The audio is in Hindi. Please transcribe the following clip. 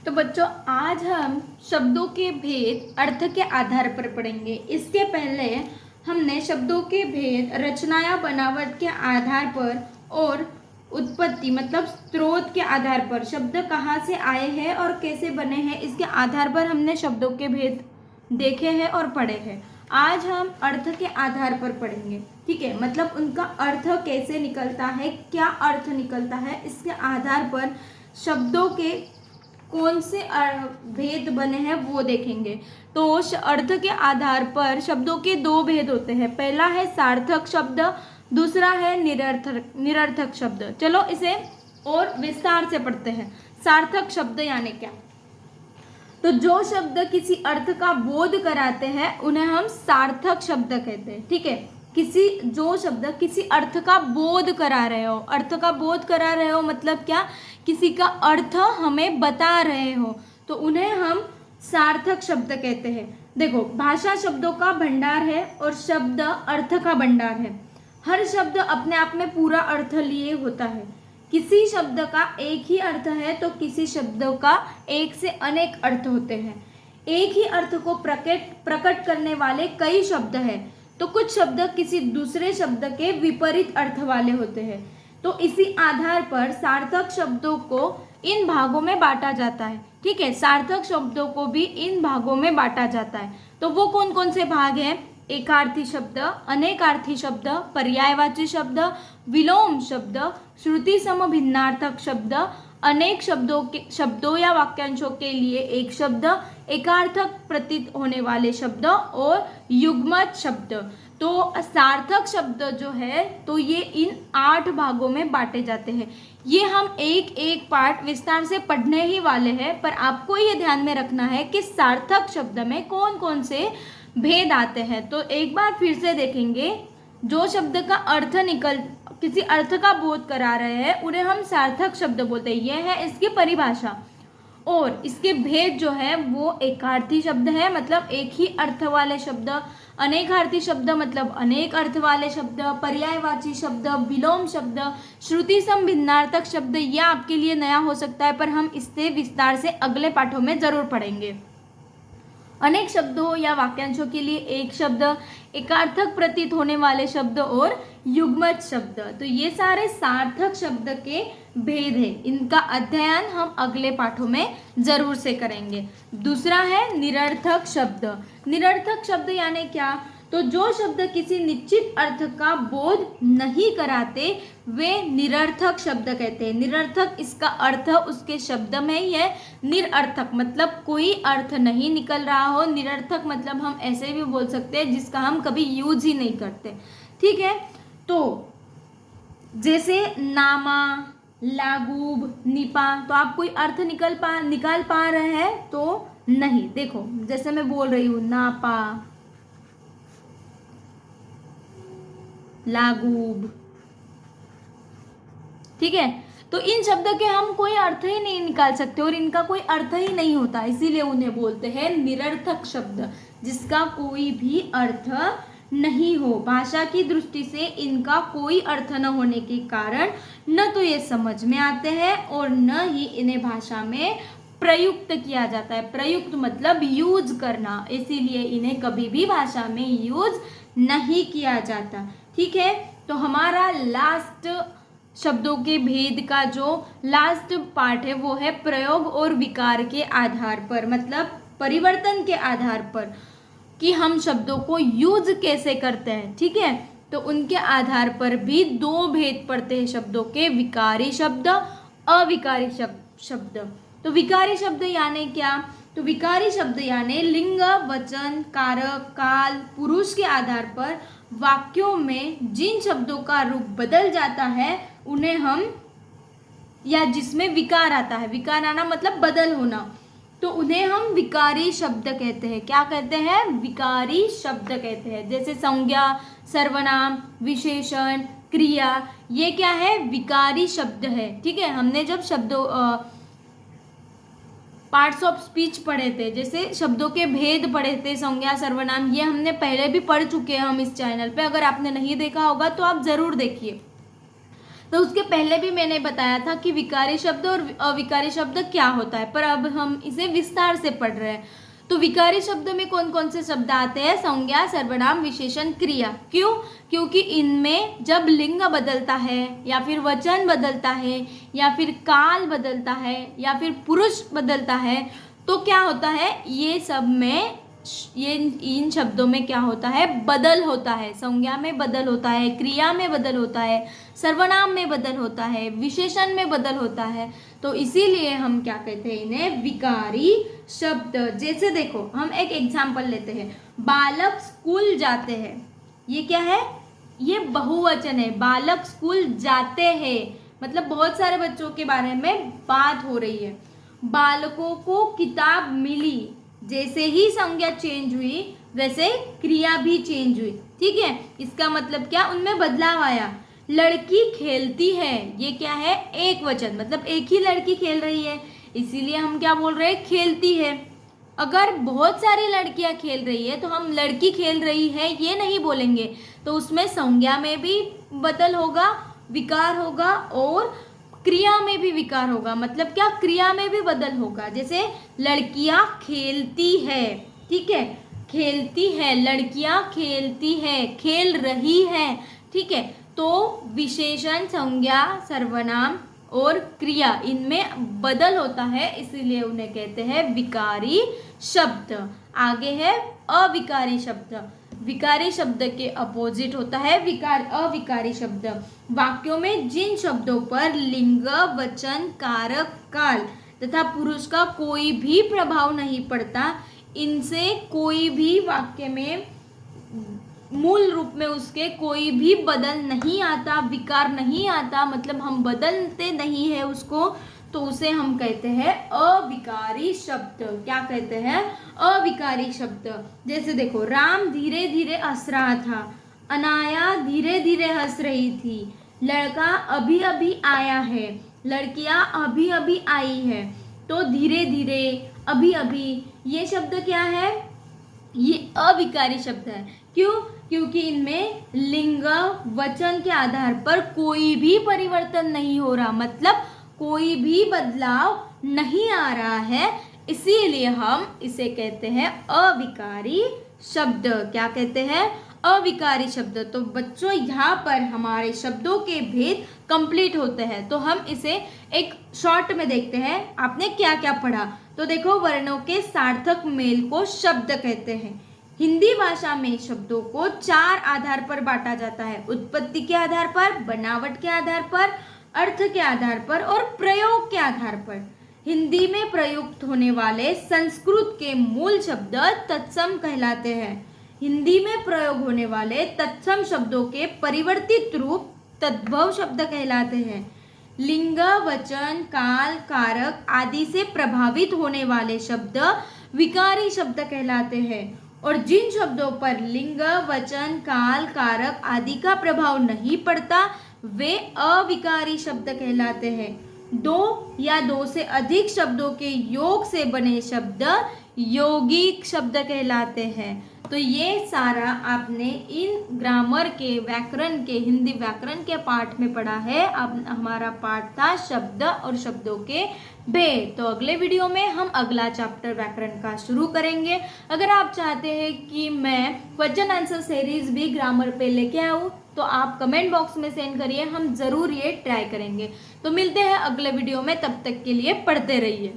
तो बच्चों आज हम शब्दों के भेद अर्थ के आधार पर पढ़ेंगे। इसके पहले हमने शब्दों के भेद रचना या बनावट के आधार पर और उत्पत्ति मतलब स्रोत के आधार पर शब्द कहाँ से आए हैं और कैसे बने हैं इसके आधार पर हमने शब्दों के भेद देखे हैं और पढ़े हैं। आज हम अर्थ के आधार पर पढ़ेंगे, ठीक है। मतलब उनका अर्थ कैसे निकलता है, क्या अर्थ निकलता है, इसके आधार पर शब्दों के कौन से भेद बने हैं वो देखेंगे। तो अर्थ के आधार पर शब्दों के दो भेद होते हैं। पहला है सार्थक शब्द, दूसरा है निरर्थक शब्द। चलो इसे और विस्तार से पढ़ते हैं। सार्थक शब्द यानी क्या? तो जो शब्द किसी अर्थ का बोध कराते हैं उन्हें हम सार्थक शब्द कहते हैं, ठीक है। जो शब्द किसी अर्थ का बोध करा रहे हो, अर्थ का बोध करा रहे हो मतलब क्या, किसी का अर्थ हमें बता रहे हो, तो उन्हें हम सार्थक शब्द कहते हैं। देखो, भाषा शब्दों का भंडार है और शब्द अर्थ का भंडार है। हर शब्द अपने आप में पूरा अर्थ लिए होता है। किसी शब्द का एक ही अर्थ है तो किसी शब्दों का एक से अनेक अर्थ होते हैं। एक ही अर्थ को प्रकट करने वाले कई शब्द हैं, तो कुछ शब्द किसी दूसरे शब्द के विपरीत अर्थ वाले होते हैं। तो इसी आधार पर सार्थक शब्दों को इन भागों में बांटा जाता है, ठीक है। सार्थक शब्दों को भी इन भागों में बांटा जाता है। तो वो कौन कौन से भाग हैं? एकार्थी शब्द, अनेकार्थी शब्द, पर्यायवाची शब्द, विलोम शब्द, श्रुति सम भिन्नार्थक शब्द, अनेक शब्दों या वाक्यांशों के लिए एक शब्द, एकार्थक प्रतीत होने वाले शब्द और युग्मक शब्द। तो सार्थक शब्द जो है तो ये इन 8 भागों में बांटे जाते हैं। ये हम एक एक पार्ट विस्तार से पढ़ने ही वाले हैं, पर आपको ये ध्यान में रखना है कि सार्थक शब्द में कौन कौन से भेद आते हैं। तो एक बार फिर से देखेंगे। जो शब्द का अर्थ किसी अर्थ का बोध करा रहे हैं उन्हें हम सार्थक शब्द बोलते हैं। यह है इसकी परिभाषा। और इसके भेद जो है वो एकार्थी शब्द है, मतलब एक ही अर्थ वाले शब्द, अनेकार्थी शब्द मतलब अनेक अर्थ वाले शब्द, पर्यायवाची शब्द, विलोम शब्द, श्रुति सम भिन्नार्थक शब्द। यह आपके लिए नया हो सकता है पर हम इससे विस्तार से अगले पाठों में जरूर पढ़ेंगे। अनेक शब्दों या वाक्यांशों के लिए एक शब्द, एकार्थक प्रतीत होने वाले शब्द और युग्मक शब्द। तो ये सारे सार्थक शब्द के भेद है। इनका अध्ययन हम अगले पाठों में जरूर से करेंगे। दूसरा है निरर्थक शब्द। निरर्थक शब्द यानी क्या? तो जो शब्द किसी निश्चित अर्थ का बोध नहीं कराते वे निरर्थक शब्द कहते हैं। निरर्थक इसका अर्थ उसके शब्द में ही है। निरर्थक मतलब कोई अर्थ नहीं निकल रहा हो। निरर्थक मतलब हम ऐसे भी बोल सकते हैं जिसका हम कभी यूज ही नहीं करते, ठीक है। तो जैसे नामा, लागूब, निपा, तो आप कोई अर्थ निकाल पा रहे हैं? तो नहीं। देखो जैसे मैं बोल रही हूँ नापा, लागूब, ठीक है। तो इन शब्द के हम कोई अर्थ ही नहीं निकाल सकते और इनका कोई अर्थ ही नहीं होता, इसीलिए उन्हें बोलते हैं निरर्थक शब्द, जिसका कोई भी अर्थ नहीं हो। भाषा की दृष्टि से इनका कोई अर्थ न होने के कारण न तो ये समझ में आते हैं और न ही इन्हें भाषा में प्रयुक्त किया जाता है। प्रयुक्त मतलब यूज करना, इसीलिए इन्हें कभी भी भाषा में यूज नहीं किया जाता, ठीक है। तो हमारा लास्ट शब्दों के भेद का जो लास्ट पार्ट है वो है प्रयोग और विकार के आधार पर, मतलब परिवर्तन के आधार पर कि हम शब्दों को यूज कैसे करते हैं, ठीक है। तो उनके आधार पर भी 2 भेद पड़ते हैं शब्दों के, विकारी शब्द, अविकारी शब्द। तो विकारी शब्द यानी क्या? तो विकारी शब्द यानी लिंग, वचन, कारक, काल, पुरुष के आधार पर वाक्यों में जिन शब्दों का रूप बदल जाता है उन्हें हम, या जिसमें विकार आता है, विकार आना मतलब बदल होना, तो उन्हें हम विकारी शब्द कहते हैं। क्या कहते हैं? विकारी शब्द कहते हैं। जैसे संज्ञा, सर्वनाम, विशेषण, क्रिया, ये क्या है? विकारी शब्द है, ठीक है। हमने जब शब्दों पार्ट्स ऑफ स्पीच पढ़े थे, जैसे शब्दों के भेद पढ़े थे, संज्ञा, सर्वनाम, ये हमने पहले भी पढ़ चुके हैं हम इस चैनल पे। अगर आपने नहीं देखा होगा तो आप ज़रूर देखिए। तो उसके पहले भी मैंने बताया था कि विकारी शब्द और अविकारी शब्द क्या होता है, पर अब हम इसे विस्तार से पढ़ रहे हैं। तो विकारी शब्द में कौन कौन से शब्द आते हैं? संज्ञा, सर्वनाम, विशेषण, क्रिया। क्यों? क्योंकि इनमें जब लिंग बदलता है या फिर वचन बदलता है या फिर काल बदलता है या फिर पुरुष बदलता है तो क्या होता है, ये सब में इन शब्दों में क्या होता है? बदल होता है। संज्ञा में बदल होता है, क्रिया में बदल होता है, सर्वनाम में बदल होता है, विशेषण में बदल होता है। तो इसीलिए हम क्या कहते हैं? इन्हें विकारी शब्द। जैसे देखो, हम एक एग्जाम्पल लेते हैं, बालक स्कूल जाते हैं। ये क्या है? ये बहुवचन है। बालक स्कूल जाते हैं मतलब बहुत सारे बच्चों के बारे में बात हो रही है। बालकों को किताब मिली। जैसे ही संज्ञा चेंज हुई वैसे क्रिया भी चेंज हुई। ठीक है, इसका मतलब क्या? उनमें बदलाव आया। लड़की खेलती है, ये क्या है? एक वचन, मतलब एक ही लड़की खेल रही है, इसीलिए हम क्या बोल रहे हैं? खेलती है। अगर बहुत सारी लड़कियां खेल रही है तो हम लड़की खेल रही है ये नहीं बोलेंगे, तो उसमें संज्ञा में भी बदल होगा, विकार होगा, और क्रिया में भी विकार होगा। मतलब क्या? क्रिया में भी बदल होगा। जैसे लड़कियां खेलती है, ठीक है, खेलती है, लड़कियां खेलती है, खेल रही है। ठीक है, तो विशेषण, संज्ञा, सर्वनाम और क्रिया इनमें बदल होता है, इसीलिए उन्हें कहते हैं विकारी शब्द। आगे है अविकारी शब्द। विकारी शब्द के अपोजिट होता है अविकारी शब्द। वाक्यों में जिन शब्दों पर लिंग, वचन, कारक, काल तथा पुरुष का कोई भी प्रभाव नहीं पड़ता, इनसे कोई भी वाक्य में मूल रूप में उसके कोई भी बदल नहीं आता, विकार नहीं आता, मतलब हम बदलते नहीं है उसको, तो उसे हम कहते हैं अविकारी शब्द। क्या कहते हैं? अविकारी शब्द। जैसे देखो, राम धीरे धीरे हंस रहा था, अनाया धीरे धीरे हंस रही थी, लड़का अभी अभी आया है, लड़कियां अभी अभी आई है। तो धीरे धीरे, अभी अभी, ये शब्द क्या है? ये अविकारी शब्द है। क्यों? क्योंकि इनमें लिंग, वचन के आधार पर कोई भी परिवर्तन नहीं हो रहा, मतलब कोई भी बदलाव नहीं आ रहा है, इसीलिए हम इसे कहते हैं अविकारी शब्द। क्या कहते हैं? अविकारी शब्द। तो बच्चों, यहाँ पर हमारे शब्दों के भेद कंप्लीट होते हैं। तो हम इसे एक शॉर्ट में देखते हैं। आपने क्या क्या पढ़ा? तो देखो, वर्णों के सार्थक मेल को शब्द कहते हैं। हिंदी भाषा में शब्दों को 4 आधार पर बांटा जाता है: उत्पत्ति के आधार पर, बनावट के आधार पर, अर्थ के आधार पर और प्रयोग के आधार पर। हिंदी में प्रयुक्त होने वाले संस्कृत के मूल शब्द तत्सम कहलाते हैं। हिंदी में प्रयोग होने वाले तत्सम शब्दों के परिवर्तित रूप तद्भव शब्द कहलाते हैं। लिंग, वचन, काल, कारक आदि से प्रभावित होने वाले शब्द विकारी शब्द कहलाते हैं, और जिन शब्दों पर लिंग, वचन, काल, कारक आदि का प्रभाव नहीं पड़ता वे अविकारी शब्द कहलाते हैं। 2 या 2 से अधिक शब्दों के योग से बने शब्द यौगिक शब्द कहलाते हैं। तो ये सारा आपने इन ग्रामर के, व्याकरण के, हिंदी व्याकरण के पाठ में पढ़ा है। अब हमारा पाठ था शब्द और शब्दों के भेद। तो अगले वीडियो में हम अगला चैप्टर व्याकरण का शुरू करेंगे। अगर आप चाहते हैं कि मैं क्वेश्चन आंसर सीरीज भी ग्रामर पे लेके आऊँ तो आप कमेंट बॉक्स में सेंड करिए, हम ज़रूर ये ट्राई करेंगे। तो मिलते हैं अगले वीडियो में, तब तक के लिए पढ़ते रहिए।